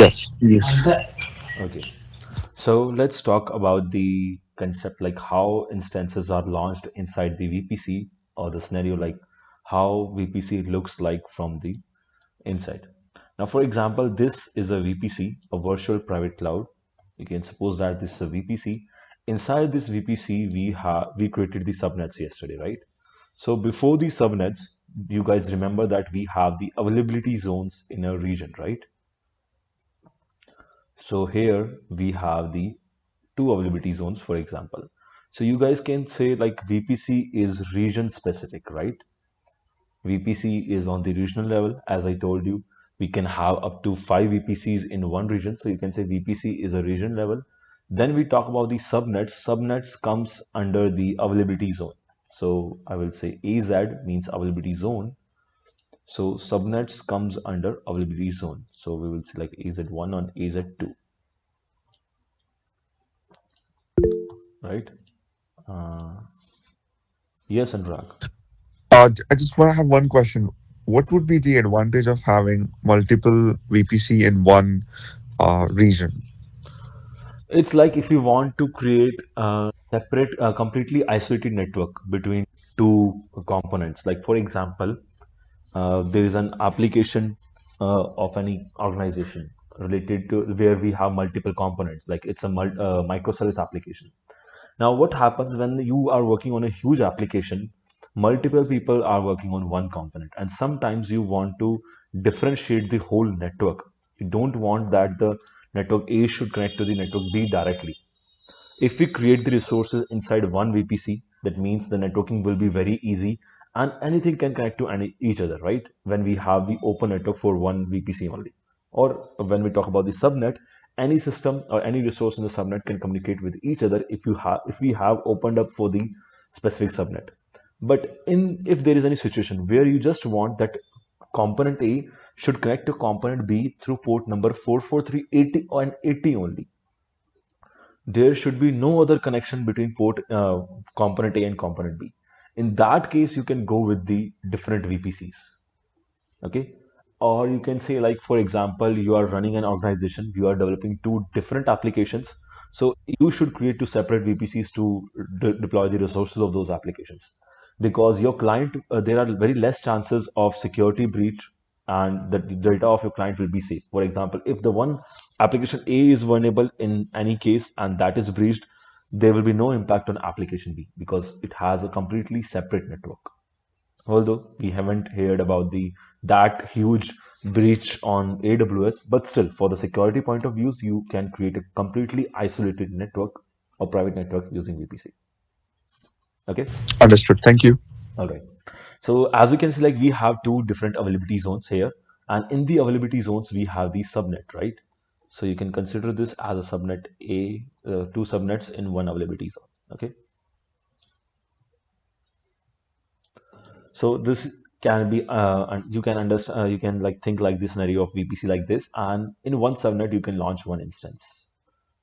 Yes. Okay, so let's talk about the concept like how instances are launched inside the VPC or the scenario like how VPC looks like from the inside. Now, for example, this is a VPC, a virtual private cloud. You can suppose that this is a VPC. Inside this VPC, we created the subnets yesterday, right? So before the subnets, you guys remember that we have the availability zones in a region, right? So here we have the two availability zones, for example. So you guys can say like VPC is region specific, right? VPC is on the regional level. As I told you, we can have up to 5 VPCs in one region. So you can say VPC is a region level. Then we talk about the subnets. Subnets comes under the availability zone. So I will say AZ means availability zone. So subnets comes under availability zone. So we will select AZ1 on AZ2, right? Uh, yes, Anurag. I just want to have one question. What would be the advantage of having multiple VPC in one region? It's like if you want to create a separate, completely isolated network between two components. Like for example, there is an application of any organization related to where we have multiple components. Like it's a microservice application. Now, what happens when you are working on a huge application? Multiple people are working on one component, and sometimes you want to differentiate the whole network. You don't want that the network A should connect to the network B directly. If we create the resources inside one VPC, that means the networking will be very easy and anything can connect to each other, right? When we have the open network for one VPC only. Or when we talk about the subnet, any system or any resource in the subnet can communicate with each other if we have opened up for the specific subnet. But in if there is any situation where you just want that component A should connect to component B through port number 44380 and 80 only, there should be no other connection between port component A and component B. In that case, you can go with the different VPCs. Okay. Or you can say, like, for example, you are running an organization, you are developing two different applications. So you should create two separate VPCs to deploy the resources of those applications. Because your client, there are very less chances of security breach and the data of your client will be safe. For example, if the one application A is vulnerable in any case and that is breached, there will be no impact on application B because it has a completely separate network. Although we haven't heard about the that huge breach on AWS, but still, for the security point of views, you can create a completely isolated network or private network using VPC. Okay, Understood. Thank you. all right. So as you can see, like we have two different availability zones here, and in the availability zones we have the subnet, right? So you can consider this as a subnet A, two subnets in one availability zone. Okay. So this can be and you can understand you can like think like this scenario of VPC like this, and in one subnet you can launch one instance.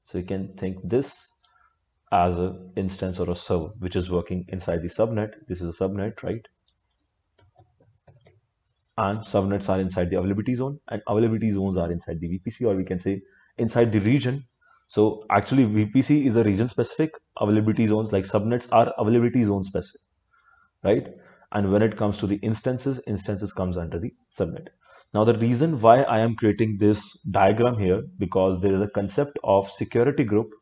So you can think this as an instance or a server which is working inside the subnet. This is a subnet, right? And subnets are inside the availability zone and availability zones are inside the VPC, or we can say inside the region. So actually VPC is a region specific, availability zones like subnets are availability zone specific, right? And when it comes to the instances, instances comes under the subnet. Now the reason why I am creating this diagram here, because there is a concept of security groups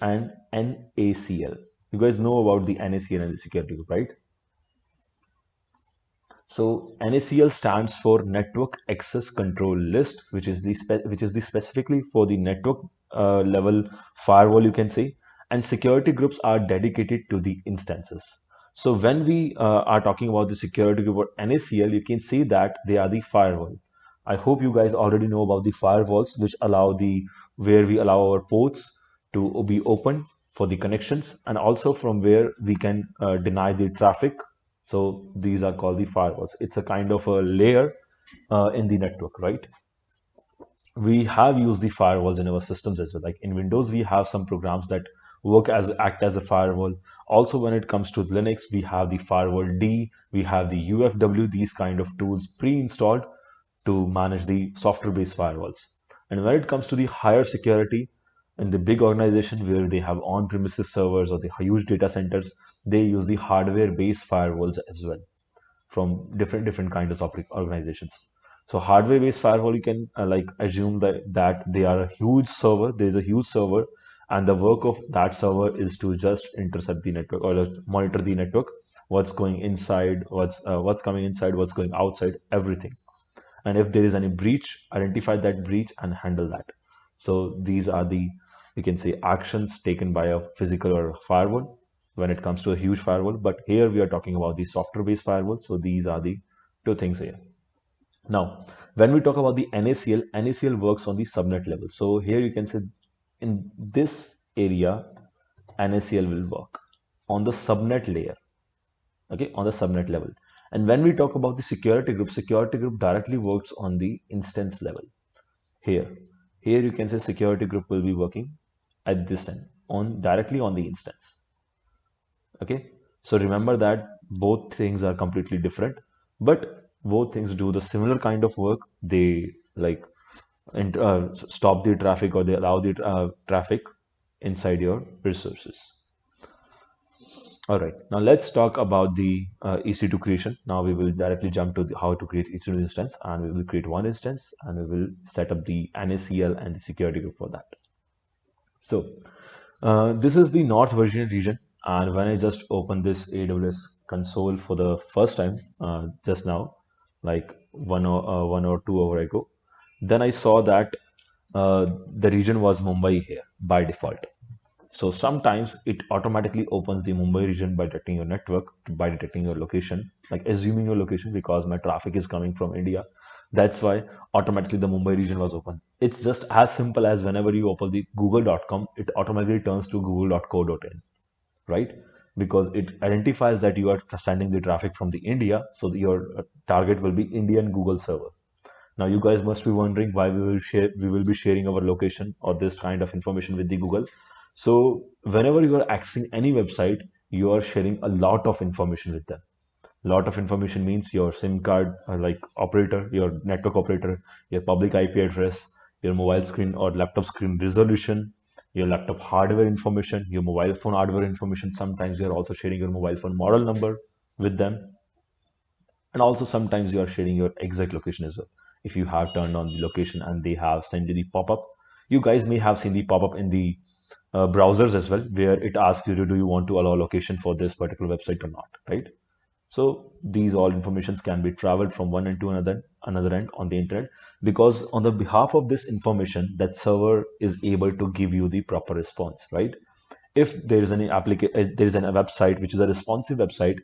and NACL. You guys know about the NACL and the security group, right? So NACL stands for Network Access Control List, which is the specifically for the network level firewall, you can say, and security groups are dedicated to the instances. So when we are talking about the security group or NACL, you can see that they are the firewall. I hope you guys already know about the firewalls, which allow the where we allow our ports to be open for the connections, and also from where we can deny the traffic. So these are called the firewalls. It's a kind of a layer in the network, right? We have used the firewalls in our systems as well. Like in Windows, we have some programs that work as act as a firewall. Also, when it comes to Linux, we have the firewall D, we have the UFW, these kind of tools pre-installed to manage the software-based firewalls. And when it comes to the higher security, in the big organization where they have on-premises servers or the huge data centers, they use the hardware-based firewalls as well from different kinds of organizations. So hardware-based firewall, you can like assume that they are a huge server. There is a huge server, and the work of that server is to just intercept the network or just monitor the network, what's going inside, what's coming inside, what's going outside, everything. And if there is any breach, identify that breach and handle that. So these are the, you can say, actions taken by a physical or a firewall when it comes to a huge firewall. But here we are talking about the software based firewall. So these are the two things here. Now, when we talk about the NACL, NACL works on the subnet level. So here you can say in this area, NACL will work on the subnet layer, okay, on the subnet level. And when we talk about the security group directly works on the instance level. Here, here you can say security group will be working at this end on directly on the instance. Okay, so remember that both things are completely different, but both things do the similar kind of work. They like stop the traffic or they allow the traffic inside your resources. All right, now let's talk about the EC2 creation. Now we will directly jump to how to create EC2 instance, and we will create one instance and we will set up the NACL and the security group for that. So this is the North Virginia region, and when I just opened this AWS console for the first time just now, like 1 or 2 hours ago, then I saw that the region was Mumbai here by default. So sometimes it automatically opens the Mumbai region by detecting your network, by detecting your location, like assuming your location because my traffic is coming from India. That's why automatically the Mumbai region was open. It's just as simple as whenever you open the google.com, it automatically turns to google.co.in, right? Because it identifies that you are sending the traffic from the India, so your target will be Indian Google server. Now you guys must be wondering why we will be sharing our location or this kind of information with the Google. So whenever you are accessing any website, you are sharing a lot of information with them. Lot of information means your SIM card, like operator, your network operator, your public IP address, your mobile screen or laptop screen resolution, your laptop hardware information, your mobile phone hardware information. Sometimes you are also sharing your mobile phone model number with them, and also sometimes you are sharing your exact location as well. If you have turned on the location and they have sent you the pop-up, you guys may have seen the pop-up in the browsers as well, where it asks you to, do you want to allow location for this particular website or not, right? So these all informations can be traveled from one end to another end on the internet, because on the behalf of this information, that server is able to give you the proper response, right? If there is any application, there is a website which is a responsive website,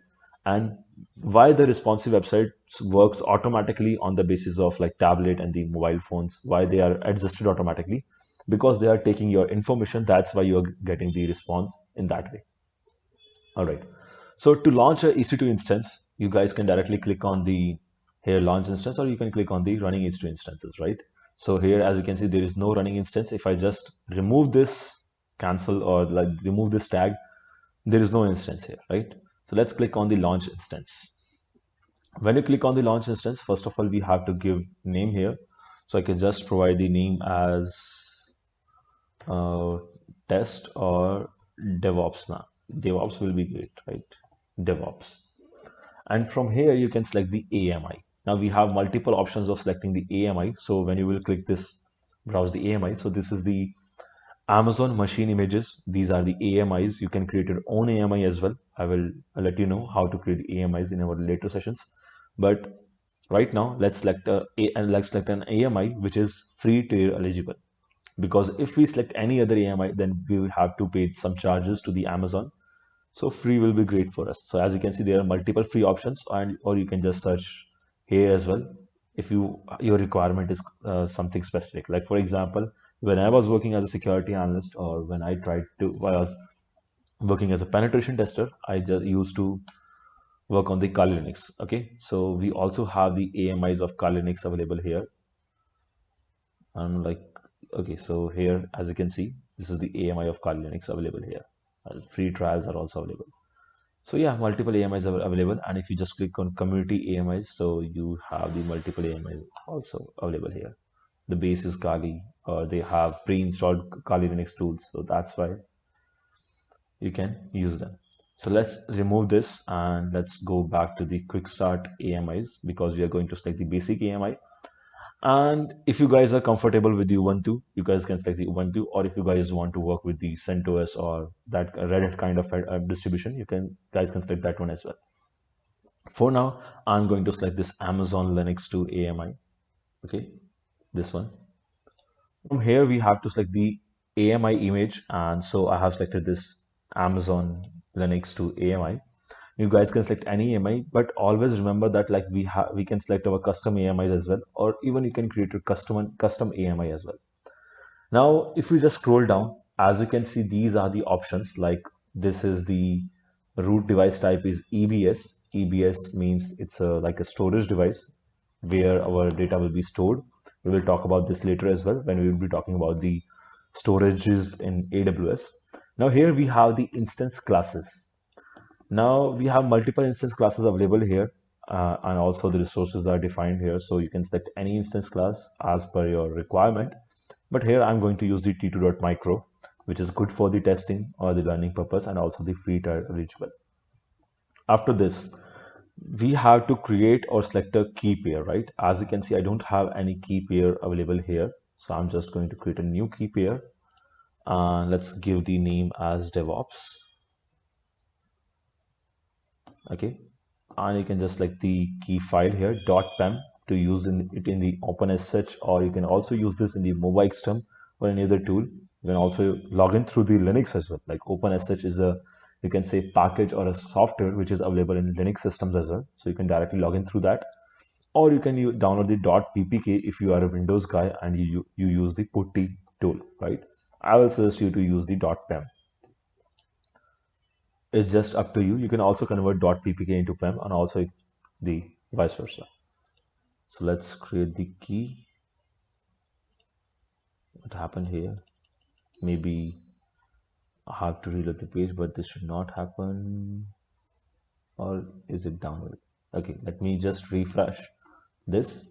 and why the responsive website works automatically on the basis of like tablet and the mobile phones, why they are adjusted automatically, because they are taking your information. That's why you are getting the response in that way. All right. So to launch a EC2 instance, you guys can directly click on the here launch instance, or you can click on the running EC2 instances, right? So here, as you can see, there is no running instance. If I just remove this cancel or like remove this tag, there is no instance here, right? So let's click on the launch instance. When you click on the launch instance, first of all, we have to give name here. So I can just provide the name as uh, test or DevOps now. DevOps will be great, right? DevOps. And from here, you can select the AMI. Now we have multiple options of selecting the AMI. So when you will click this, browse the AMI. So this is the Amazon machine images. These are the AMIs. You can create your own AMI as well. I will let you know how to create the AMIs in our later sessions. But right now, let's select an AMI which is free tier eligible. Because if we select any other AMI, then we will have to pay some charges to the Amazon. So free will be great for us. So as you can see, there are multiple free options, and or you can just search here as well if your requirement is something specific. Like for example, when I was working as a security analyst, or when I was working as a penetration tester, I just used to work on the Kali Linux. Okay, so we also have the AMIs of Kali Linux available here, and like okay, so here as you can see, this is the AMI of Kali Linux available here. Free trials are also available. So yeah, multiple AMIs are available, and if you just click on community AMIs, so you have the multiple AMIs also available here. The base is Kali, or they have pre-installed Kali Linux tools, so that's why you can use them. So let's remove this and let's go back to the quick start AMIs because we are going to select the basic AMI. And if you guys are comfortable with the Ubuntu, you guys can select the Ubuntu, or if you guys want to work with the CentOS or that Reddit kind of distribution, you can guys can select that one as well. For now, I'm going to select this Amazon Linux 2 AMI. Okay, this one. From here, we have to select the AMI image, and so I have selected this Amazon Linux 2 AMI. You guys can select any AMI, but always remember that like we can select our custom AMIs as well, or even you can create a custom AMI as well. Now, if we just scroll down, as you can see, these are the options. Like this is the root device type is EBS. EBS means it's like a storage device where our data will be stored. We will talk about this later as well when we will be talking about the storages in AWS. Now here we have the instance classes. Now we have multiple instance classes available here, and also the resources are defined here. So you can select any instance class as per your requirement. But here I'm going to use the t2.micro, which is good for the testing or the learning purpose, and also the free trial eligible. After this, we have to create or select a key pair, right? As you can see, I don't have any key pair available here. So I'm just going to create a new key pair, and let's give the name as DevOps. Okay, and you can just like the key file here .pem to use it in the OpenSSH, or you can also use this in the MovaXterm or any other tool. You can also log in through the Linux as well. Like OpenSSH is a, you can say, package or a software which is available in Linux systems as well, so you can directly log in through that, or you can download the .ppk if you are a Windows guy and you use the putty tool, right? I will suggest you to use the .pem. It's just up to you. You can also convert .ppk into PEM and also the vice versa. So let's create the key. What happened here? Maybe I have to reload the page, but this should not happen. Or is it downloaded? Okay, let me just refresh this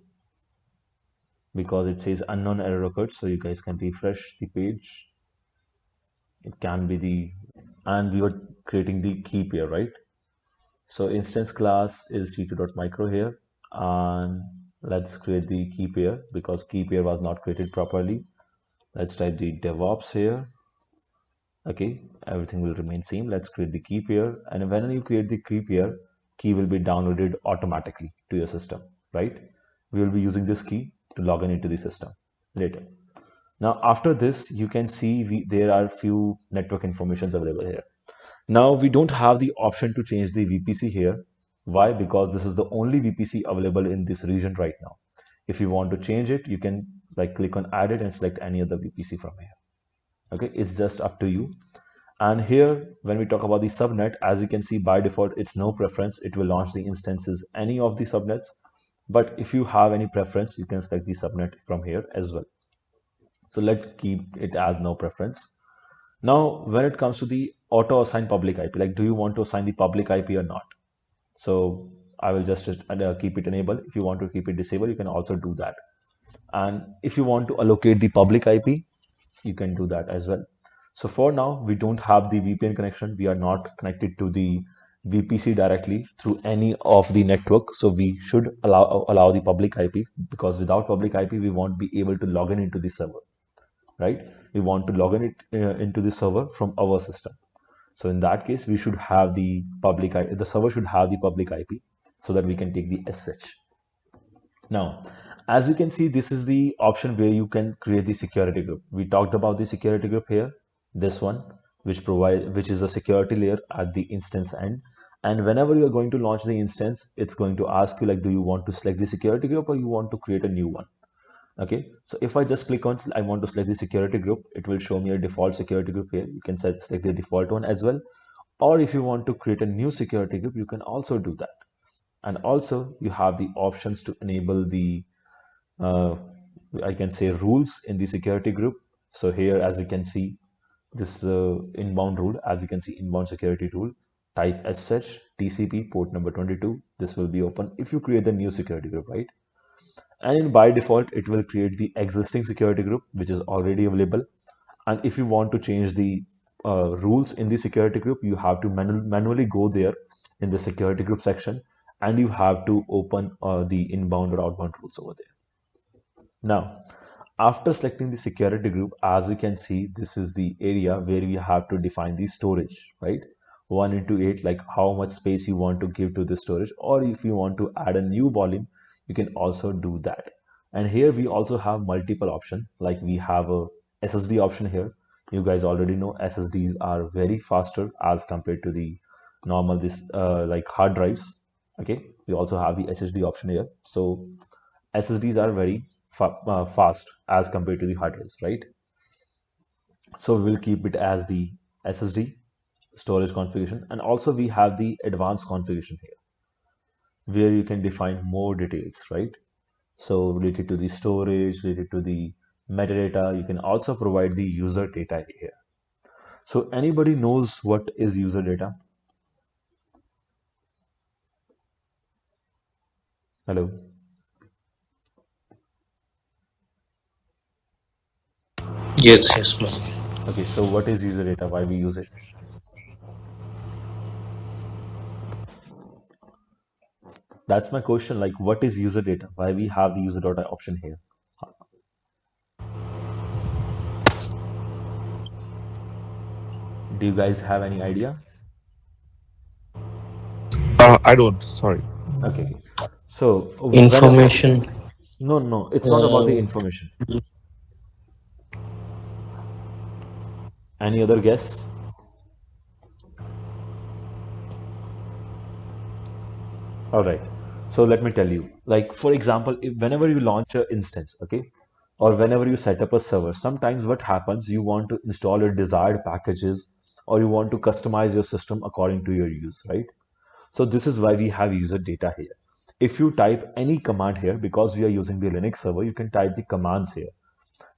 because it says unknown error occurred. So you guys can refresh the page. It can be the, and we were creating the key pair, right? So instance class is t2.micro here, and let's create the key pair because key pair was not created properly. Let's type the DevOps here. Okay, everything will remain same. Let's create the key pair, and when you create the key pair, key will be downloaded automatically to your system, right? We will be using this key to log in into the system later. Now after this, you can see there are few network informations available here. Now we don't have the option to change the VPC here. Why? Because this is the only VPC available in this region right now. If you want to change it, you can like click on add it and select any other VPC from here. Okay, it's just up to you. And here, when we talk about the subnet, as you can see by default, it's no preference. It will launch the instances any of the subnets. But if you have any preference, you can select the subnet from here as well. So let's keep it as no preference. Now, when it comes to the auto assign public IP, like do you want to assign the public IP or not? So I will just keep it enabled. If you want to keep it disabled, you can also do that. And if you want to allocate the public IP, you can do that as well. So for now, we don't have the VPN connection. We are not connected to the VPC directly through any of the network. So we should allow the public IP because without public IP, we won't be able to log in into the server, right? We want to log in it into the server from our system. So in that case, we should have the public IP, the server should have the public IP so that we can take the SH. Now, as you can see, this is the option where you can create the security group. We talked about the security group here, this one, which is a security layer at the instance end. And whenever you're going to launch the instance, it's going to ask you like, do you want to select the security group or you want to create a new one? Okay, so if I just click on I want to select the security group, it will show me a default security group here. You can select the default one as well, or if you want to create a new security group, you can also do that. And also you have the options to enable the I can say rules in the security group. So here, as you can see, this inbound rule. As you can see, inbound security rule, type as such TCP port number 22. This will be open if you create the new security group, right? And by default, it will create the existing security group, which is already available. And if you want to change the rules in the security group, you have to manually go there in the security group section, and you have to open the inbound or outbound rules over there. Now, after selecting the security group, as you can see, this is the area where we have to define the storage, right? 1 into 8, like how much space you want to give to the storage, or if you want to add a new volume, you can also do that. And here we also have multiple options, like we have a SSD option here. You guys already know SSDs are very faster as compared to the normal this like hard drives. Okay, we also have the HSD option here. So SSDs are very fast as compared to the hard drives, right? So we will keep it as the SSD storage configuration. And also we have the advanced configuration here where you can define more details, right? So related to the storage, related to the metadata, you can also provide the user data here. So anybody knows what is user data? Hello. Yes, yes, ma'am. Okay, so what is user data? Why we use it? That's my question. Like, what is user data? Why we have the user data option here? Do you guys have any idea? I don't. Sorry. Okay, okay. So when Information. no, no, it's not about the Uh, information. Any other guess? All right. So let me tell you. Like for example, whenever you launch an instance, okay, or whenever you set up a server, sometimes what happens, you want to install your desired packages, or you want to customize your system according to your use, right? So this is why we have user data here. If you type any command here, because we are using the Linux server, you can type the commands here.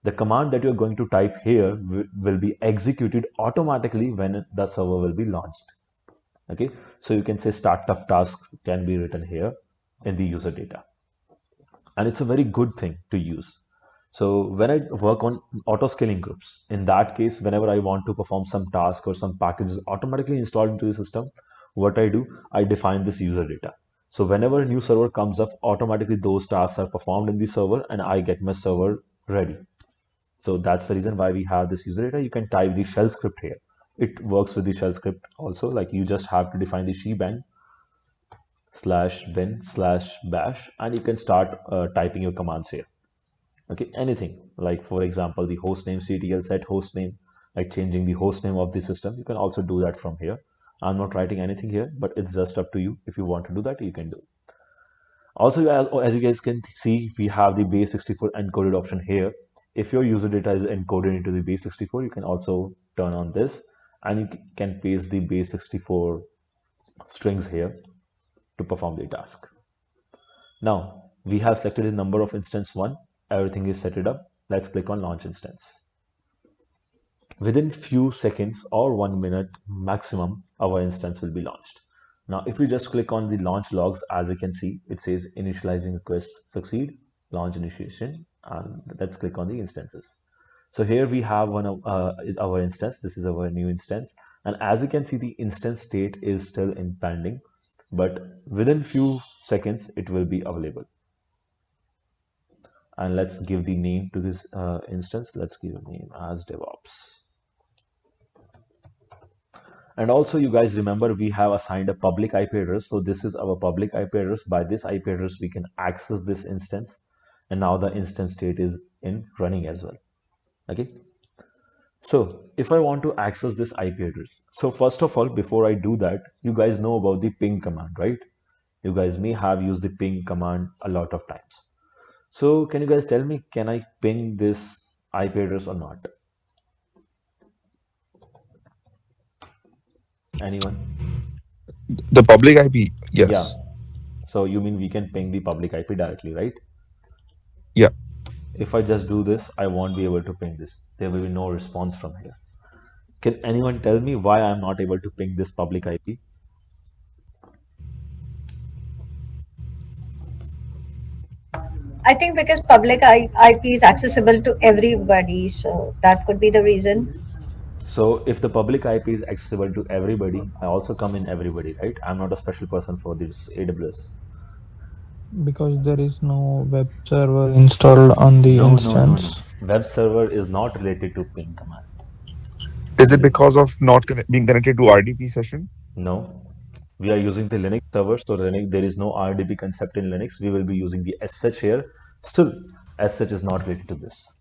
The command that you're going to type here will be executed automatically when the server will be launched. Okay, so you can say startup tasks can be written here in the user data, and it's a very good thing to use. So when I work on auto scaling groups, in that case, whenever I want to perform some task or some packages automatically installed into the system, what I do, I define this user data. So whenever a new server comes up, automatically those tasks are performed in the server and I get my server ready. So that's the reason why we have this user data. You can type the shell script here. It works with the shell script also. Like you just have to define the shebang slash bin slash bash, and you can start typing your commands here. Okay, anything like for example the host name ctl set host name, like changing the host name of the system. You can also do that from here. I'm not writing anything here, but it's just up to you. If you want to do that, you can do. Also, as you guys can see, we have the base64 encoded option here. If your user data is encoded into the base64, you can also turn on this, and you can paste the base64 strings here to perform the task. Now we have selected the number of instance 1. Everything is set it up. Let's click on launch instance. Within few seconds or 1 minute maximum, our instance will be launched. Now, if we just click on the launch logs, as you can see, it says initializing request succeed, launch initiation, and let's click on the instances. So here we have one of our instance. This is our new instance, and as you can see, the instance state is still in pending, but within few seconds it will be available. And let's give the name to this instance. Let's give a name as DevOps. And also, you guys remember we have assigned a public IP address. So this is our public IP address. By this IP address, we can access this instance. And now the instance state is in running as well. Okay. So if I want to access this IP address, so first of all, before I do that, you guys know about the ping command, right? You guys may have used the ping command a lot of times. So can you guys tell me, can I ping this IP address or not? Anyone? The public IP. Yeah. Yes. So you mean we can ping the public IP directly, right? Yeah. If I just do this, I won't be able to ping this. There will be no response from here. Can anyone tell me why I'm not able to ping this public IP? I think because IP is accessible to everybody, so that could be the reason. So if the public IP is accessible to everybody, I also come in everybody, right? I'm not a special person for this AWS. because there is no web server installed on the No, no, no, no. instance. Web server is not related to ping command. Is it It is because of not being connected to RDP session? no. We are using the Linux server, so Linux, there is no RDP concept in Linux. We will be using the SH here. Still, SH is not related to this.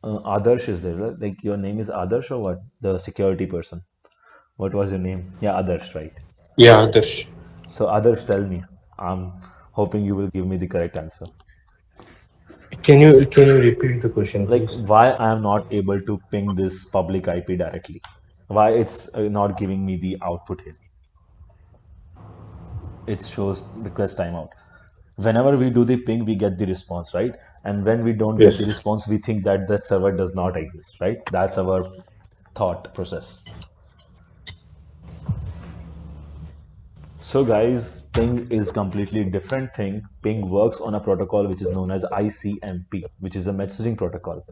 Adarsh is there, right? Like your name is Adarsh or what? The security person. What was your name? Yeah, Adarsh, right? Yeah, Adarsh. So Adarsh, tell me. I'm hoping you will give me the correct answer. Can you repeat the question, Like please? why I am not able to ping this public IP directly? Why it's not giving me the output here? It shows request timeout. Whenever we do the ping, we get the response, right? And when we don't get the Yes. response, we think that the server does not exist, right? That's our thought process. So guys, ping is completely different thing. Ping works on a protocol which is known as ICMP, which is a messaging protocol.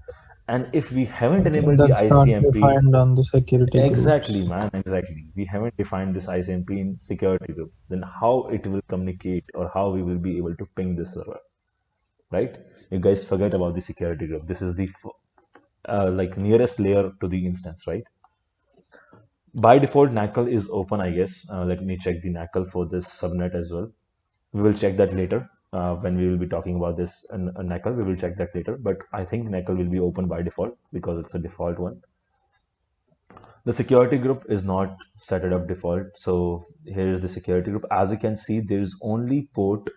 And if we haven't Okay, enabled the that's not ICMP, defined on the security exactly, groups. man, exactly. We haven't defined this ICMP in security group. Then how it will communicate or how we will be able to ping this server, right? You guys forget about the security group. This is the like nearest layer to the instance, right? By default, NACL is open, I guess. Let me check the NACL for this subnet as well. We will check that later when we will be talking about this NACL. We will check that later. But I think NACL will be open by default because it's a default one. The security group is not set it up default. So here is the security group. As you can see, there is only port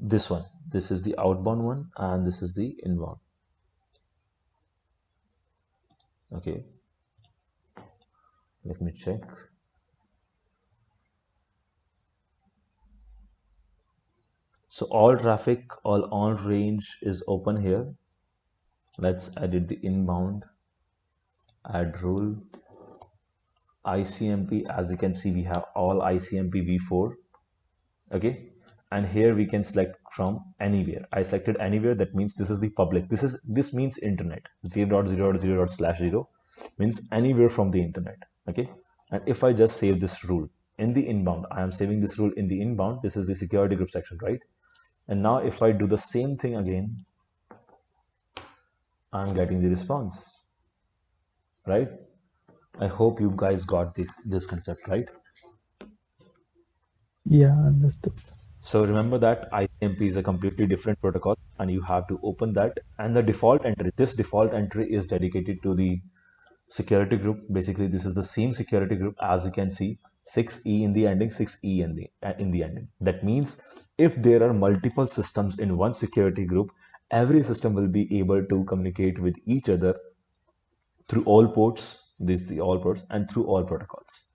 this one. This is the outbound one, and this is the inbound. Okay, let me check. So all traffic, all on range is open here. Let's edit the inbound, add rule, ICMP. As you can see, we have all ICMP v4. Okay. And here we can select from anywhere. I selected anywhere. That means this is the public. This means internet. 0.0.0./0 means anywhere from the internet. Okay. And if I just save this rule in the inbound, I am saving this rule in the inbound. This is the security group section, right? And now if I do the same thing again, I'm getting the response, right? I hope you guys got this concept, right? Yeah, understood. So remember that ICMP is a completely different protocol and you have to open that. And the default entry, this default entry is dedicated to the security group. Basically, this is the same security group as you can see, 6E in the ending, 6E in the ending. That means if there are multiple systems in one security group, every system will be able to communicate with each other through all ports, this is the all ports, and through all protocols.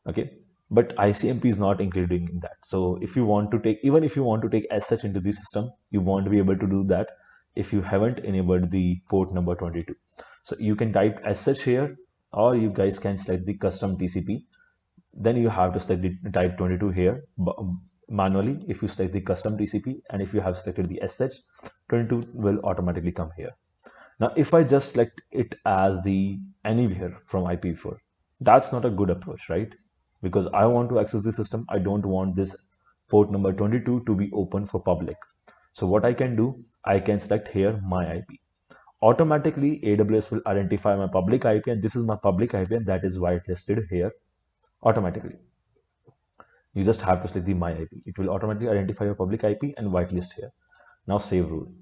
Okay, but ICMP is not including in that. So if you want to take, even if you want to take SH into the system, you won't be able to do that if you haven't enabled the port number 22. So you can type SH here, or you guys can select the custom TCP. Then you have to select the type 22 here manually. If you select the custom TCP and if you have selected the SH, 22 will automatically come here. Now, if I just select it as the anywhere from IPv4, that's not a good approach, right? Because I want to access the system. I don't want this port number 22 to be open for public. So what I can do, I can select here my IP. Automatically, AWS will identify my public IP, and this is my public IP, and that is whitelisted here automatically. You just have to select the my IP. It will automatically identify your public IP and whitelist here. Now save rule.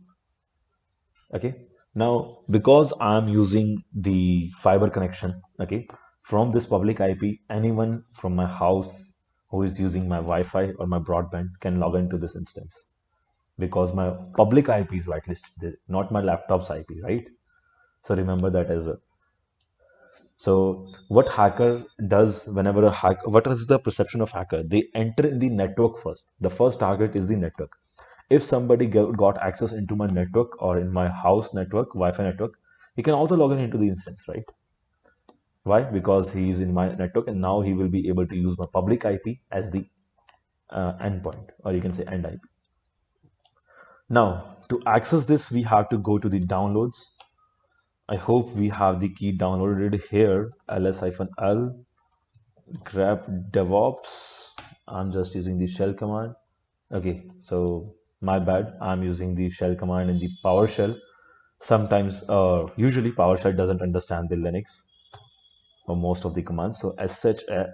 Okay, now because I'm using the fiber connection, okay, from this public IP, anyone from my house who is using my Wi-Fi or my broadband can log into this instance because my public IP is whitelisted, not my laptop's IP, right? So remember that as well. So what hacker does whenever a hack, what is the perception of hacker? They enter in the network first. The first target is the network. If somebody got access into my network or in my house network, Wi-Fi network, he can also log in into the instance, right? Why? Because he is in my network, and now he will be able to use my public IP as the endpoint, or you can say end IP. Now, to access this, we have to go to the downloads. I hope we have the key downloaded here, ls-l grep DevOps. I'm just using the shell command. Okay, so my bad. I'm using the shell command in the PowerShell. Sometimes, usually PowerShell doesn't understand the Linux for most of the commands. So sh-i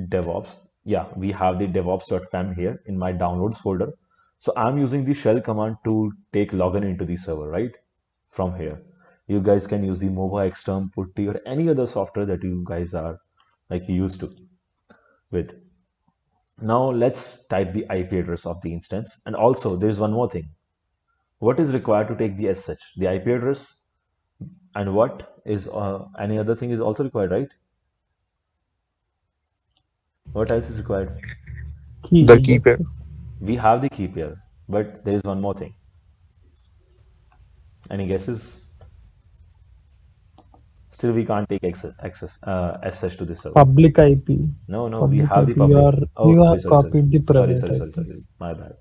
DevOps. Yeah, we have the devops.pem here in my downloads folder. So I'm using the shell command to take login into the server, right? From here. You guys can use the Mova Xterm, Putty, or any other software that you guys are like used to with. Now let's type the IP address of the instance. And also there's one more thing. What is required to take the SSH? The IP address, and what is any other thing is also required, right? What else is required? The Key, key that's pair. it. We have the key pair, but there is one more thing. Any guesses? Still, we can't take access SSH to this server. Public IP. No, we Public have the IP. You public. are Oh, you sorry, have sorry, sorry, copied the sorry, private sorry, sorry, IP. sorry. My bad.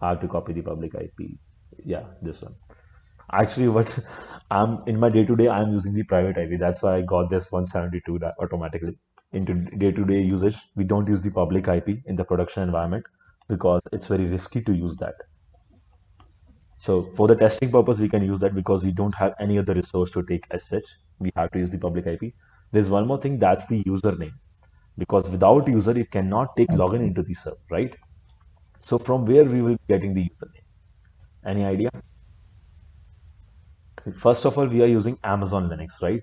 I have to copy the public IP. Yeah, this one. Actually, what I'm in my day-to-day, I'm using the private IP. That's why I got this 172 that automatically into day-to-day usage. We don't use the public IP in the production environment because it's very risky to use that. So for the testing purpose, we can use that because we don't have any other resource to take as such. We have to use the public IP. There's one more thing, that's the username. Because without user, you cannot take login Okay. into the server, right? So from where we will be getting the username? Any idea? First of all, we are using Amazon Linux, right?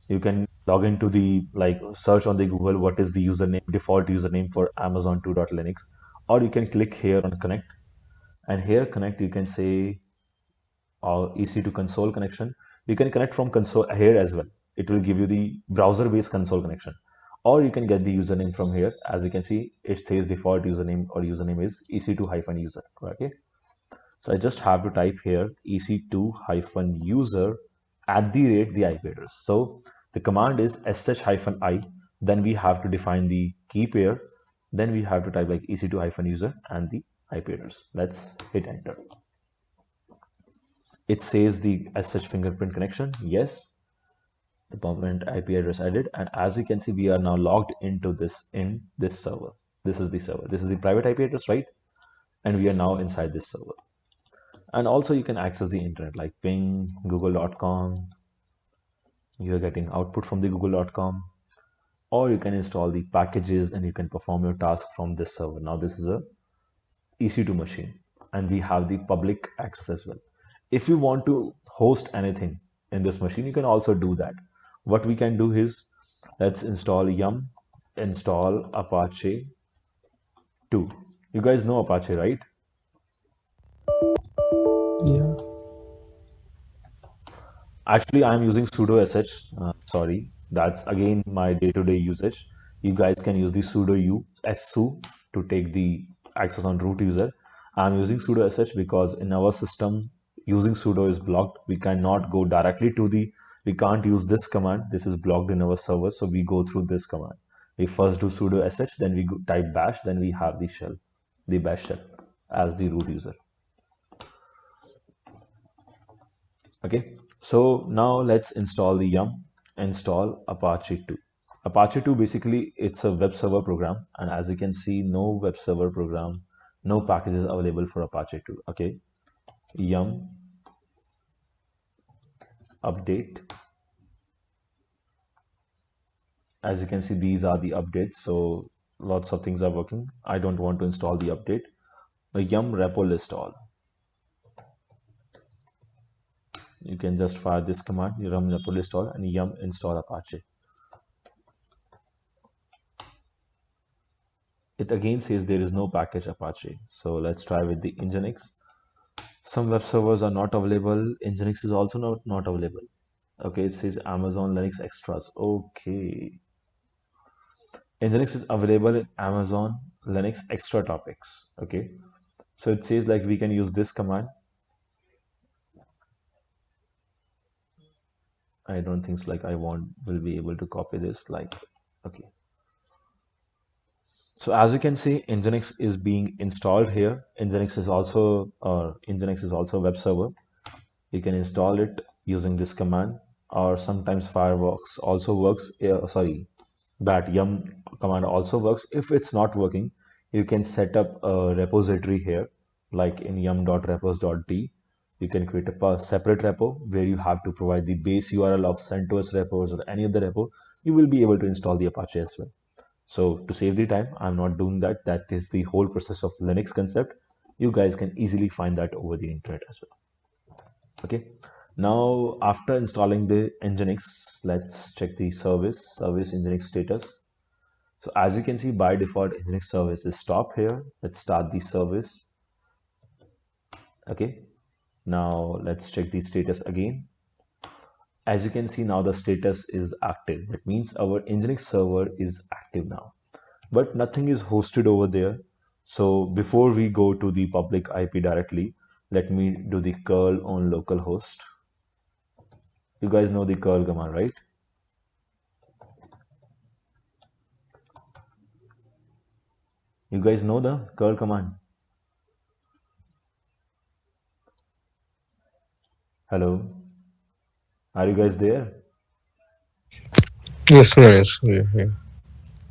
You can log into the like search on the Google what is the username, default username for Amazon 2.linux, or you can click here on connect, and here connect you can say or EC2 console connection. You can connect from console here as well. It will give you the browser-based console connection. Or you can get the username from here. As you can see, it says default username or username is EC2-user. Okay. So I just have to type here EC2-user at the rate the IP address. So the command is sh-i. Then we have to define the key pair. Then we have to type like EC2-user and the IP address. Let's hit enter. It says the SSH fingerprint connection. Yes, the permanent IP address added. And as you can see, we are now logged into this in this server. This is the server. This is the private IP address, right? And we are now inside this server. And also you can access the internet like ping, google.com. You're getting output from the google.com. Or you can install the packages and you can perform your task from this server. Now this is a EC2 machine and we have the public access as well. If you want to host anything in this machine, you can also do that. What we can do is let's install yum install Apache 2. You guys know Apache, right? Yeah. Actually, I'm using sudo sh. Sorry, that's again my day-to-day usage. You guys can use the sudo u su to take the access on root user. I'm using sudo sh because in our system, using sudo is blocked. We cannot go directly to the. We can't use this command. This is blocked in our server, so we go through this command. We first do sudo sh, then we type bash, then we have the shell, the bash shell as the root user. Okay, so now let's install the yum install Apache 2. Apache 2 basically it's a web server program, and as you can see, no web server program, no packages available for Apache 2. Okay, yum update. As you can see, these are the updates, so lots of things are working. I don't want to install the update. The yum repo list all. You can just fire this command, yum repo list all, and yum install Apache. It again says there is no package Apache. So let's try with the Nginx. Some web servers are not available. Nginx is also not available. Okay, it says Amazon Linux extras. Okay. Nginx is available in Amazon Linux extra topics. Okay. So it says like we can use this command. I don't think so, like I will be able to copy this like, okay. So as you can see, Nginx is being installed here. Nginx is also a web server. You can install it using this command, or sometimes Firefox also works. Sorry, that yum command also works. If it's not working, you can set up a repository here, like in yum.repos.d. You can create a separate repo where you have to provide the base URL of CentOS repos or any other repo. You will be able to install the Apache as well. So to save the time, I'm not doing that. That is the whole process of Linux concept. You guys can easily find that over the internet as well. Okay. Now, after installing the Nginx, let's check the service Nginx status. So as you can see, by default, Nginx service is stop here. Let's start the service. Okay. Now let's check the status again. As you can see, now the status is active. That means our Nginx server is active now, but nothing is hosted over there. So before we go to the public IP directly, let me do the curl on localhost. You guys know the curl command, right? You guys know the curl command. Hello, are you guys there? Yes, no, yes. Yeah, yeah.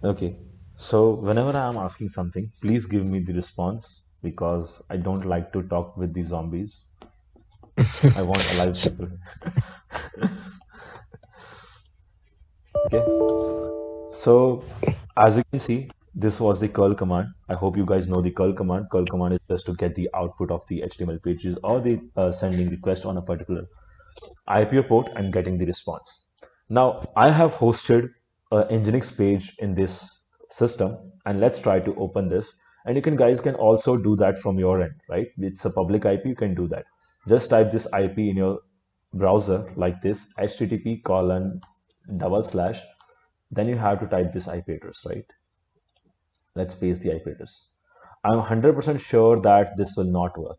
Okay, so whenever I am asking something, please give me the response because I don't like to talk with the zombies. I want alive So, people. Okay, so as you can see, this was the curl command. I hope you guys know the curl command. Curl command is just to get the output of the HTML pages or the sending request on a particular IP port and getting the response. Now I have hosted a Nginx page in this system, and let's try to open this. And you can guys can also do that from your end, right? It's a public IP. You can do that. Just type this IP in your browser like this: http colon double slash. Then you have to type this IP address, right? Let's paste the IP address. I'm 100% sure that this will not work.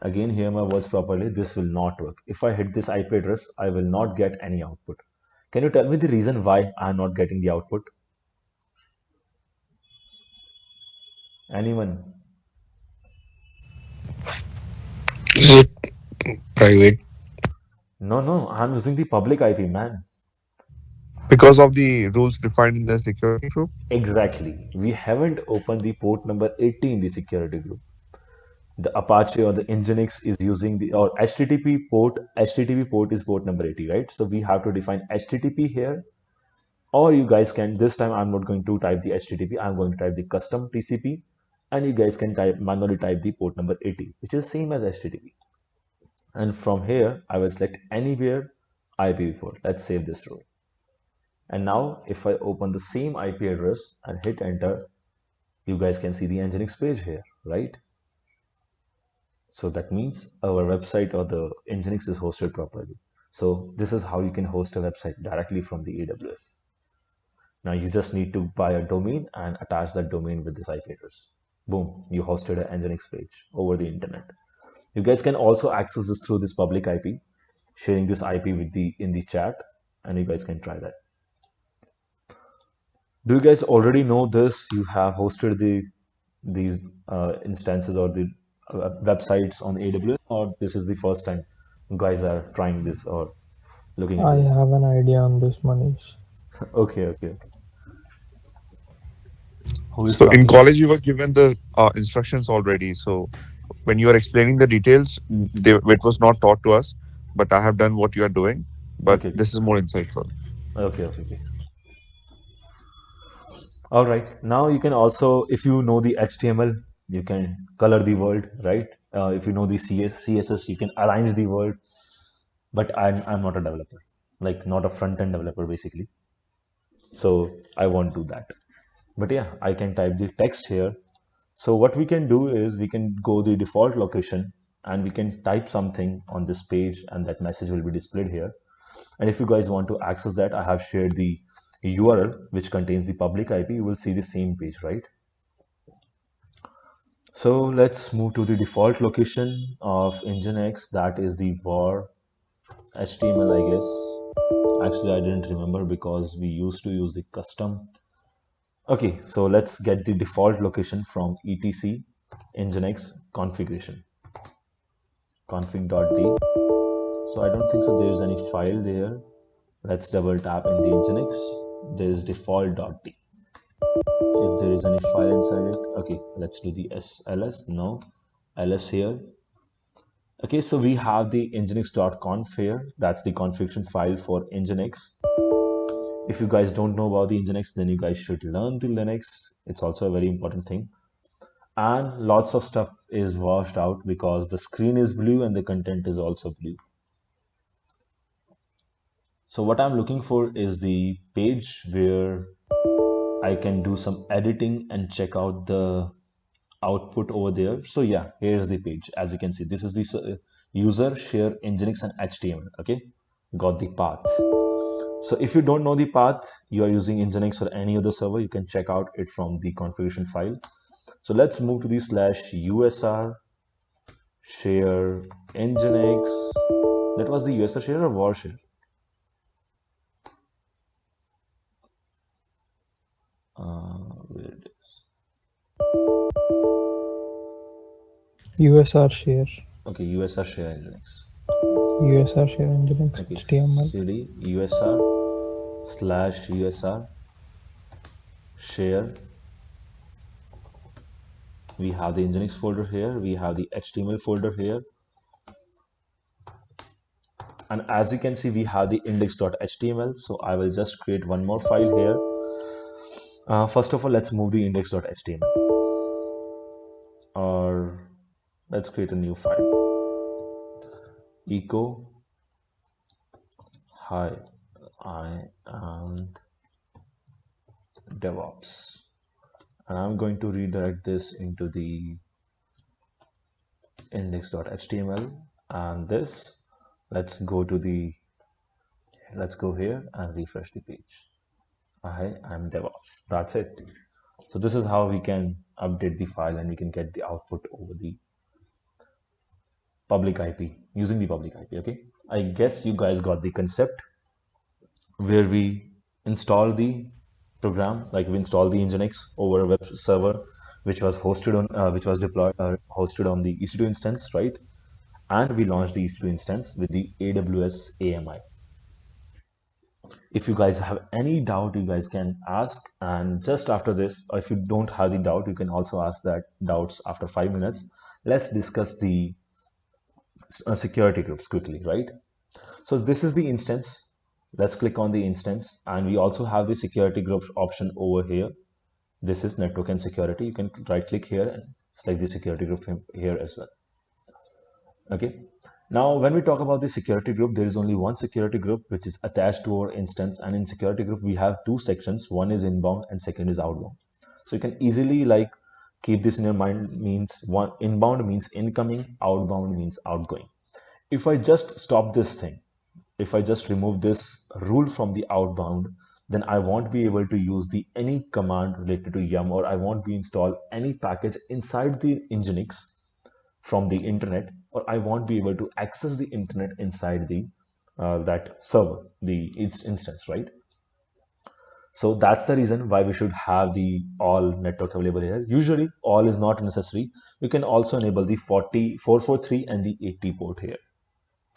Again, hear my words properly. This will not work. If I hit this IP address, I will not get any output. Can you tell me the reason why I'm not getting the output? Anyone? is it private? No, no, I'm using the public IP, man. Because of the rules defined in the security group. Exactly. We haven't opened the port number 80 in the security group. The Apache or the Nginx is using the or HTTP port. HTTP port is port number 80, right? So we have to define HTTP here. Or you guys can, this time I'm not going to type the HTTP, I'm going to type the custom TCP, and you guys can manually type the port number 80, which is same as HTTP. And from here, I will select anywhere IPv4. Let's save this rule. And now if I open the same IP address and hit enter, you guys can see the Nginx page here, right? So that means our website or the Nginx is hosted properly. So this is how you can host a website directly from the AWS. Now you just need to buy a domain and attach that domain with this IP address. Boom, you hosted an Nginx page over the internet. You guys can also access this through this public IP, sharing this IP with the in the chat, and you guys can try that. Do you guys already know this? You have hosted these instances or the websites on AWS, or this is the first time you guys are trying this or looking I into this? have an idea on this, Manish. Okay, okay, okay. Who is So in talking? college, you were given the instructions already. So when you are explaining the details, it was not taught to us. But I have done what you are doing. But Okay, this is more insightful. okay, okay, okay. All right. Now you can also, if you know the HTML, you can color the world, right? If you know the CSS, you can arrange the world. But I'm not a developer, like not a front end developer basically. So I won't do that. But yeah, I can type the text here. So what we can do is we can go the default location and we can type something on this page and that message will be displayed here. And if you guys want to access that, I have shared the URL which contains the public IP. You will see the same page, right? So let's move to the default location of Nginx. That is the var HTML, I guess. Actually, I didn't remember because we used to use the custom. Okay, so let's get the default location from etc Nginx configuration config.d. So I don't think so there's any file there. Let's double tap in the Nginx. There is default.d. If there is any file inside it, okay, let's do the ls. No, ls here. Okay, so we have the nginx.conf here. That's the configuration file for Nginx. If you guys don't know about the Nginx, then you guys should learn the Linux. It's also a very important thing. And lots of stuff is washed out because the screen is blue and the content is also blue. So what I'm looking for is the page where I can do some editing and check out the output over there. So yeah, here's the page. As you can see, this is the user share Nginx and HTML. Okay, got the path. So if you don't know the path, you are using Nginx or any other server, you can check out it from the configuration file. So let's move to the /usr share Nginx. That was the USR share or var share? Where it is. USR share. Okay, USR share Nginx. USR share Nginx Okay, HTML. cd usr/usr share. We have the Nginx folder here. We have the HTML folder here. And as you can see, we have the index.html. So I will just create one more file here. First of all, let's move the index.html. Or let's create a new file. Echo hi, I am DevOps. And I'm going to redirect this into the index.html. And this, let's go here and refresh the page. I am DevOps. That's it. So this is how we can update the file and we can get the output over the public IP using the public IP. Okay, I guess you guys got the concept where we install the program, like we install the Nginx over a web server which was hosted on which was deployed hosted on the EC2 instance, right? And we launched the EC2 instance with the AWS AMI. If you guys have any doubt, you guys can ask, and just after this, or if you don't have the doubt, you can also ask that doubts after 5 minutes. Let's discuss the security groups quickly, right? So this is the instance. Let's click on the instance, and we also have the security groups option over here. This is network and security. You can right click here and select the security group here as well. Okay, now when we talk about the security group, there is only one security group which is attached to our instance, and in security group we have two sections. One is inbound and second is outbound. So you can easily like keep this in your mind. Means one inbound means incoming, outbound means outgoing. If I just stop this thing, if I just remove this rule from the outbound, then I won't be able to use the any command related to yum, or I won't be install any package inside the Nginx from the internet, or I won't be able to access the internet inside the that server, the instance, right? So that's the reason why we should have the all network available here. Usually all is not necessary. You can also enable the 443 and the 80 port here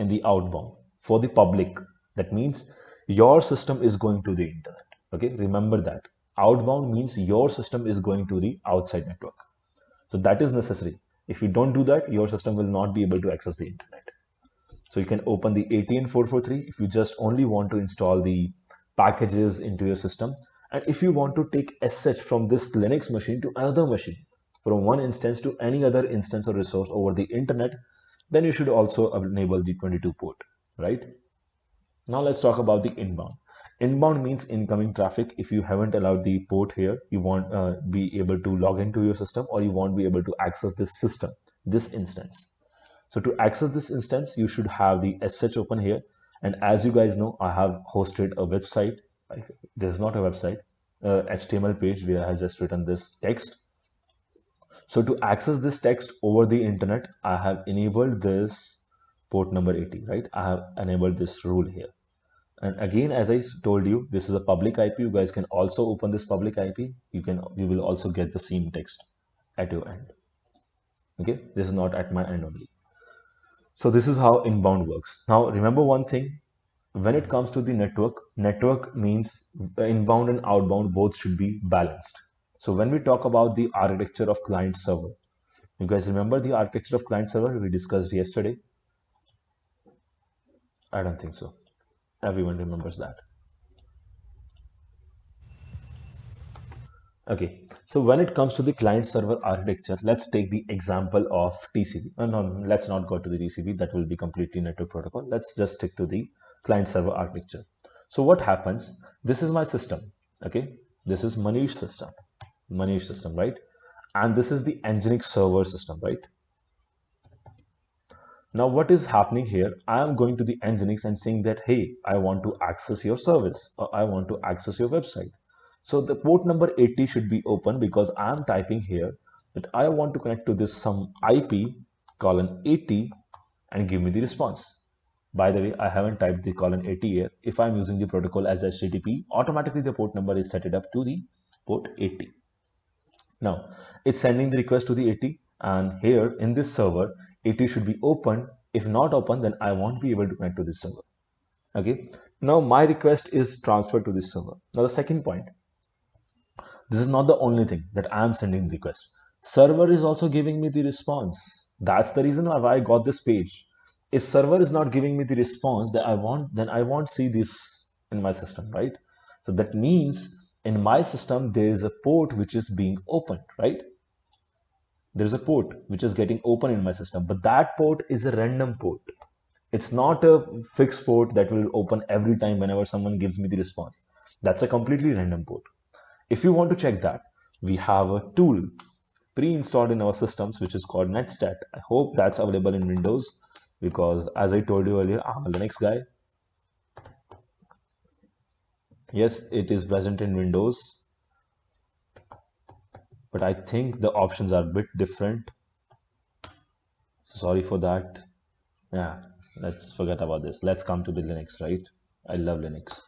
in the outbound for the public. That means your system is going to the internet. Okay, remember that. Outbound means your system is going to the outside network. So that is necessary. If you don't do that, your system will not be able to access the internet. So you can open the 80 and 443 if you just only want to install the packages into your system. And if you want to take SH from this Linux machine to another machine, from one instance to any other instance or resource over the internet, then you should also enable the 22 port, right? Now let's talk about the inbound. Inbound means incoming traffic. If you haven't allowed the port here, you won't be able to log into your system, or you won't be able to access this system, this instance. So to access this instance, you should have the SH open here. And as you guys know, I have hosted a website. This is not a website, HTML page where I have just written this text. So to access this text over the internet, I have enabled this port number 80, right? I have enabled this rule here. And again, as I told you, this is a public IP. You guys can also open this public IP. You will also get the same text at your end. Okay, this is not at my end only. So this is how inbound works. Now remember one thing, when it comes to the network means inbound and outbound both should be balanced. So when we talk about the architecture of client server, you guys remember the architecture of client server we discussed yesterday? I don't think so. Everyone remembers that. Okay, so when it comes to the client server architecture, let's take the example of TCP. No, let's not go to the TCP. That will be completely network protocol. Let's just stick to the client server architecture. So what happens? This is my system. Okay, this is Manish system, right? And this is the Nginx server system, right? Now what is happening here? I am going to the Nginx and saying that, hey, I want to access your service, or I want to access your website. So the port number 80 should be open because I am typing here that I want to connect to this some IP colon 80 and give me the response. By the way, I haven't typed the colon 80 here. If I'm using the protocol as HTTP, automatically the port number is set it up to the port 80. Now it's sending the request to the 80, and here in this server 80 should be open. If not open, then I won't be able to connect to this server. Okay, now my request is transferred to this server. Now the second point, this is not the only thing that I am sending the request. Server is also giving me the response. That's the reason why I got this page. If server is not giving me the response that I want, then I won't see this in my system, right? So that means in my system there is a port which is being opened, right? There is a port which is getting open in my system, but that port is a random port. It's not a fixed port that will open every time whenever someone gives me the response. That's a completely random port. If you want to check that, we have a tool pre-installed in our systems which is called netstat. I hope that's available in Windows because, as I told you earlier, I'm a Linux guy. Yes, it is present in Windows, but I think the options are a bit different. Sorry for that. Yeah, let's forget about this. Let's come to the Linux, right? I love Linux.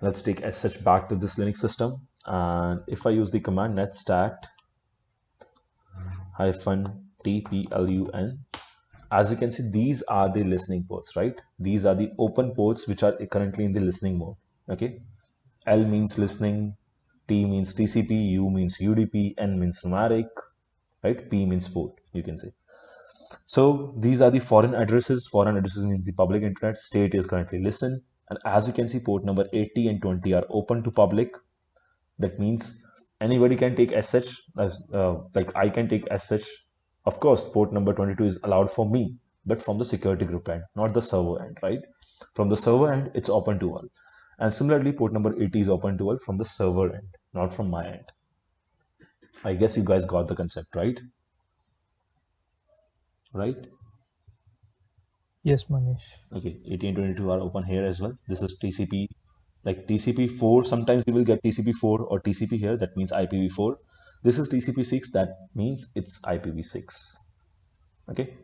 Let's take sh back to this Linux system, and if I use the command netstat -tplun, as you can see, these are the listening ports, right? These are the open ports which are currently in the listening mode. Okay, L means listening, T means TCP, U means UDP, N means numeric, right? P means port, you can say. So these are the foreign addresses. Foreign addresses means the public internet. State is currently listen. And as you can see, port number 80 and 20 are open to public. That means anybody can take SH, like I can take SH. Of course, port number 22 is allowed for me, but from the security group end, not the server end, right? From the server end, it's open to all. And similarly, port number 80 is open to all from the server end, not from my end. I guess you guys got the concept, right? Right? Yes, Manish. Okay, 80 and 22 are open here as well. This is TCP, like TCP4. Sometimes you will get TCP4 or TCP here. That means IPv4. This is TCP6. That means it's IPv6. Okay.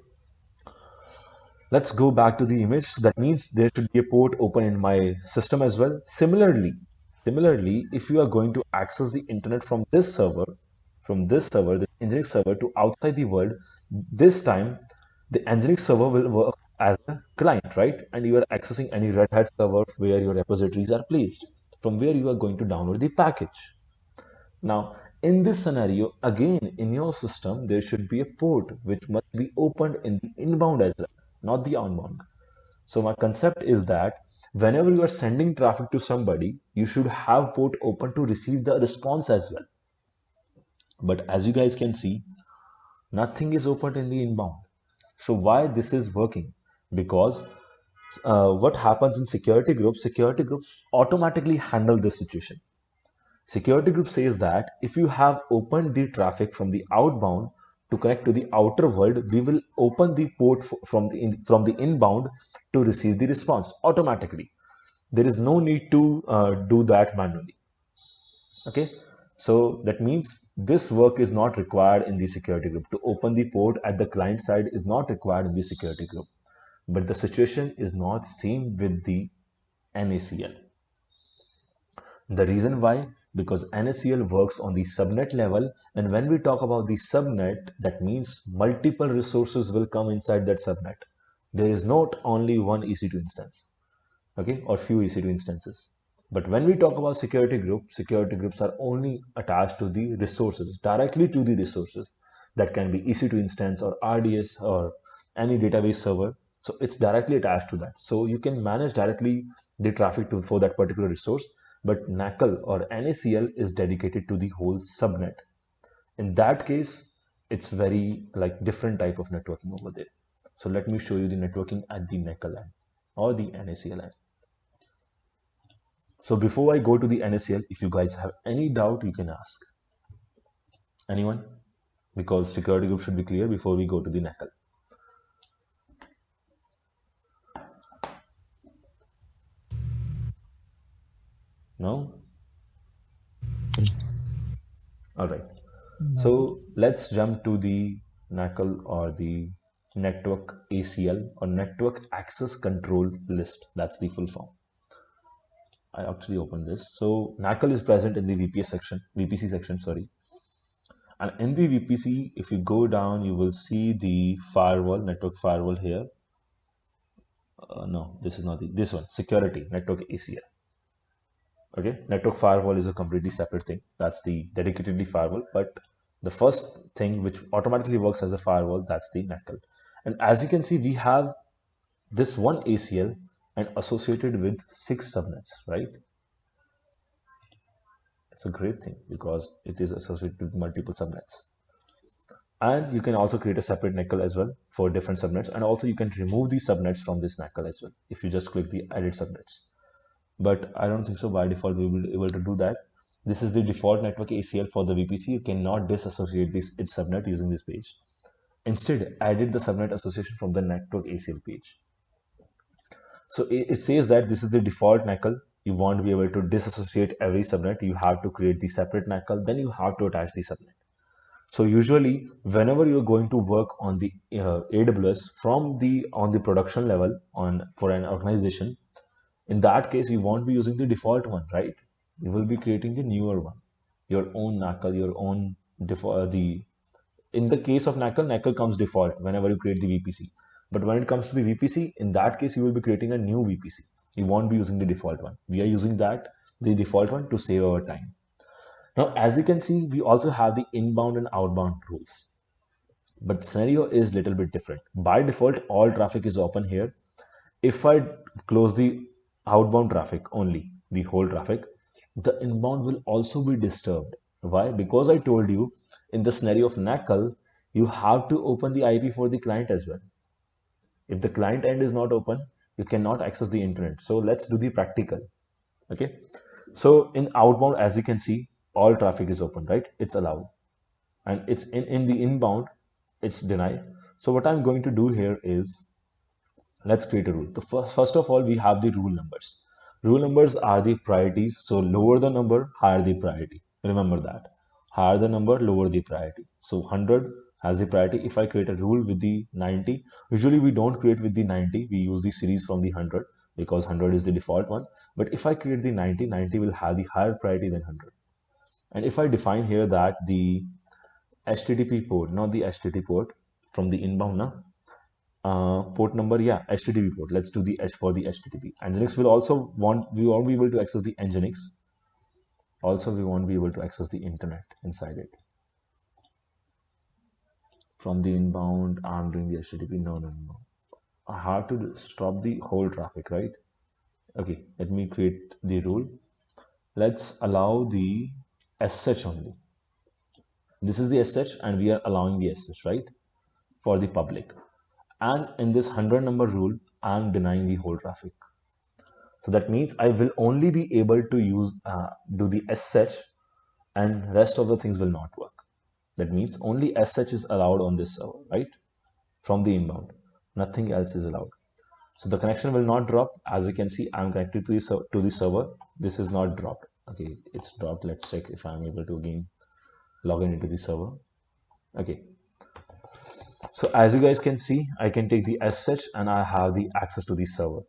Let's go back to the image. So that means there should be a port open in my system as well. Similarly, if you are going to access the internet from this server, the Nginx server to outside the world, this time the Nginx server will work as a client, right? And you are accessing any Red Hat server where your repositories are placed, from where you are going to download the package. Now, in this scenario, again, in your system, there should be a port which must be opened in the inbound as well, not the outbound. So my concept is that whenever you are sending traffic to somebody, you should have port open to receive the response as well. But as you guys can see, nothing is open in the inbound. So why this is working? Because what happens in security groups automatically handle this situation. Security group says that if you have opened the traffic from the outbound to connect to the outer world, we will open the port from the inbound to receive the response automatically. There is no need to do that manually. Okay, So that means this work is not required in the security group. To open the port at the client side is not required in the security group. But the situation is not same with the NACL. The reason why? Because NACL works on the subnet level, and when we talk about the subnet, that means multiple resources will come inside that subnet. There is not only one EC2 instance, okay, or few EC2 instances. But when we talk about security groups are only attached to the resources, directly to the resources. That can be EC2 instance or RDS or any database server. So it's directly attached to that. So you can manage directly the traffic for that particular resource. But NACL or NACL is dedicated to the whole subnet. In that case, it's very like different type of networking over there. So let me show you the networking at the NACL end or the NACL end. So before I go to the NACL, if you guys have any doubt, you can ask. Anyone? Because security group should be clear before we go to the NACL. No? All right. So let's jump to the NACL or the network ACL or network access control list. That's the full form. I actually opened this. So NACL is present in the VPC section, sorry. And in the VPC, if you go down, you will see the firewall, network firewall here. No, this is not this one, security, network ACL. Okay, network firewall is a completely separate thing. That's the dedicatedly firewall. But the first thing which automatically works as a firewall, that's the NACL. And as you can see, we have this one ACL and associated with 6 subnets, right? It's a great thing because it is associated with multiple subnets. And you can also create a separate NACL as well for different subnets. And also you can remove these subnets from this NACL as well if you just click the edit subnets. But I don't think so. By default, we will be able to do that. This is the default network ACL for the VPC. You cannot disassociate its subnet using this page. Instead, edit the subnet association from the network ACL page. So it says that this is the default NACL. You won't be able to disassociate every subnet. You have to create the separate NACL. Then you have to attach the subnet. So usually, whenever you're going to work on the AWS on the production level for an organization, in that case, you won't be using the default one, right? You will be creating the newer one, your own NACL, your own default. In the case of NACL comes default whenever you create the VPC. But when it comes to the VPC, in that case, you will be creating a new VPC. You won't be using the default one. We are using the default one to save our time. Now, as you can see, we also have the inbound and outbound rules. But the scenario is a little bit different. By default, all traffic is open here. If I close the outbound traffic only, the whole traffic, the inbound will also be disturbed. Why? Because I told you in the scenario of NACL, you have to open the IP for the client as well. If the client end is not open, you cannot access the internet. So let's do the practical. Okay. So in outbound, as you can see, all traffic is open, right? It's allowed. And it's in the inbound, it's denied. So what I'm going to do here is, let's create a rule. First of all, we have the rule numbers. Rule numbers are the priorities. So lower the number, higher the priority. Remember that. Higher the number, lower the priority. So 100 has the priority. If I create a rule with the 90, usually we don't create with the 90. We use the series from the 100 because 100 is the default one. But if I create the 90, 90 will have the higher priority than 100. And if I define here that the HTTP port, not the HTTP port from the inbound now, port number, yeah, HTTP port. Let's do the H for the HTTP. Nginx will also we won't be able to access the Nginx. Also, we won't be able to access the internet inside it. From the inbound, I'm doing the HTTP. No. I have to stop the whole traffic, right? Okay, let me create the rule. Let's allow the SSH only. This is the SSH and we are allowing the SSH, right? For the public. And in this 100 number rule, I'm denying the whole traffic. So that means I will only be able to do the SSH and rest of the things will not work. That means only SSH is allowed on this server, right? From the inbound, nothing else is allowed. So the connection will not drop. As you can see, I'm connected to the server. This is not dropped. Okay, it's dropped. Let's check if I'm able to again log in into the server. Okay, so as you guys can see, I can take the SSH and I have the access to the server.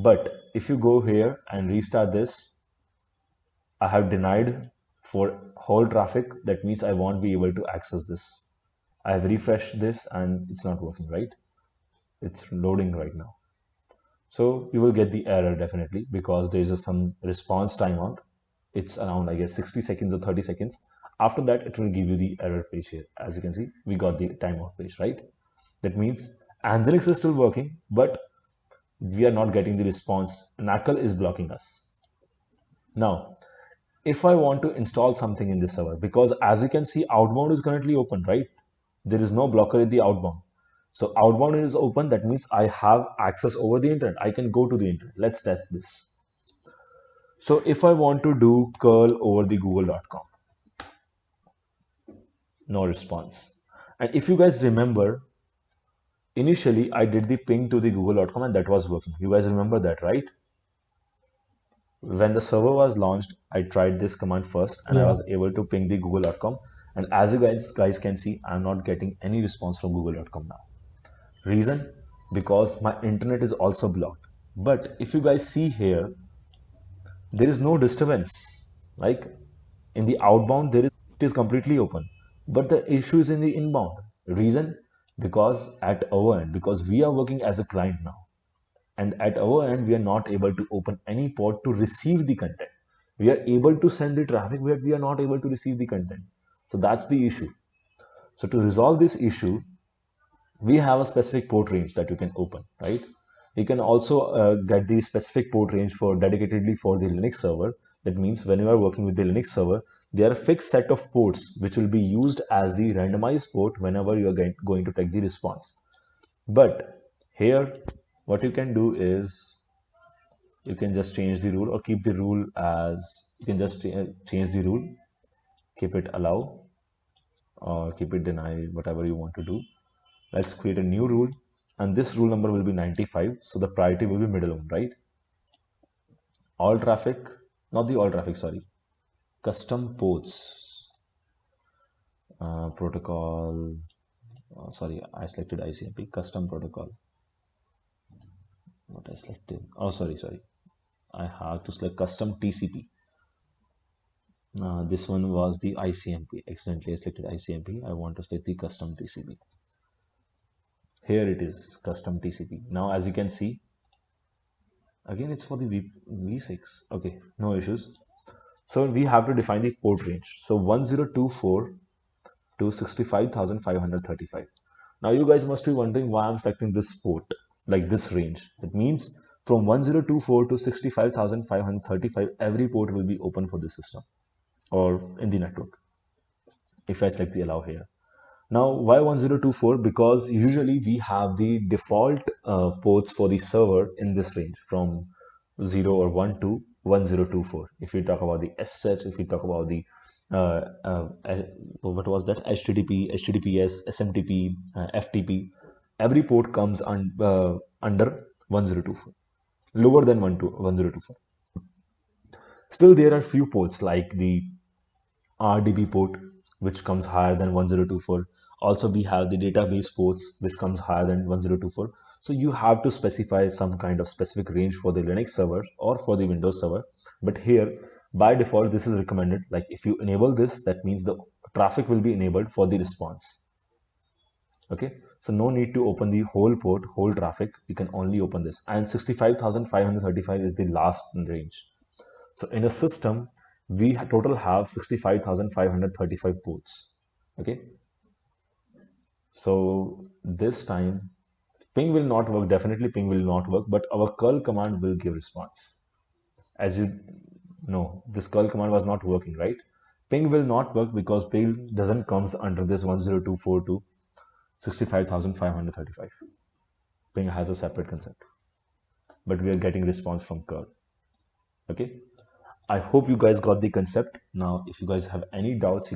But if you go here and restart this, I have denied for whole traffic. That means I won't be able to access this. I have refreshed this and it's not working, right? It's loading right now. So you will get the error definitely because there is some response timeout. It's around, I guess, 60 seconds or 30 seconds. After that, it will give you the error page here. As you can see, we got the timeout page, right? That means Angelix is still working, but we are not getting the response. Knuckle is blocking us. Now, if I want to install something in this server, because as you can see, outbound is currently open, right? There is no blocker in the outbound. So outbound is open. That means I have access over the internet. I can go to the internet. Let's test this. So if I want to do curl over the google.com, no response. And if you guys remember, initially I did the ping to the google.com and that was working. You guys remember that, right? When the server was launched, I tried this command first and I Yeah. was able to ping the google.com. And as you guys can see, I'm not getting any response from google.com now. Reason? Because my internet is also blocked. But if you guys see here, there is no disturbance. Like in the outbound, it is completely open. But the issue is in the inbound. Reason? Because at our end, because we are working as a client now. And at our end, we are not able to open any port to receive the content. We are able to send the traffic, but we are not able to receive the content. So that's the issue. So to resolve this issue, we have a specific port range that you can open, right? You can also get the specific port range for dedicatedly for the Linux server. That means when you are working with the Linux server, there are a fixed set of ports which will be used as the randomized port whenever you are going to take the response. But here, what you can do is you can just change the rule or keep the rule as you can just change the rule, keep it allow or keep it deny, whatever you want to do. Let's create a new rule and this rule number will be 95. So the priority will be middle one, right? All traffic, not the all traffic, sorry. Custom ports protocol. Sorry, I selected ICMP custom protocol. What I selected? Oh, sorry. I have to select custom TCP. This one was the ICMP. Accidentally I selected ICMP. I want to select the custom TCP. Here it is, custom TCP. Now, as you can see, again, it's for the V6. Okay, no issues. So we have to define the port range. So 1024 to 65,535. Now you guys must be wondering why I'm selecting this port, like this range. It means from 1024 to 65,535, every port will be open for the system or in the network. If I select the allow here. Now, why 1024? Because usually we have the default ports for the server in this range from 0 or 1 to 1024. If we talk about the SSH, if we talk about the what was that? HTTP, HTTPS, SMTP, FTP, every port comes under 1024, lower than 1024. Still, there are few ports like the RDB port, which comes higher than 1024. Also, we have the database ports, which comes higher than 1024. So you have to specify some kind of specific range for the Linux server or for the Windows server. But here, by default, this is recommended. Like if you enable this, that means the traffic will be enabled for the response. Okay, so no need to open the whole port, whole traffic. You can only open this. And 65,535 is the last range. So in a system, we total have 65,535 ports. Okay. So this time, ping will not work. Definitely ping will not work, but our curl command will give response. As you know, this curl command was not working, right? Ping will not work because ping doesn't comes under this 10242 to 65,535. Ping has a separate concept, but we are getting response from curl. Okay. I hope you guys got the concept. Now, if you guys have any doubts,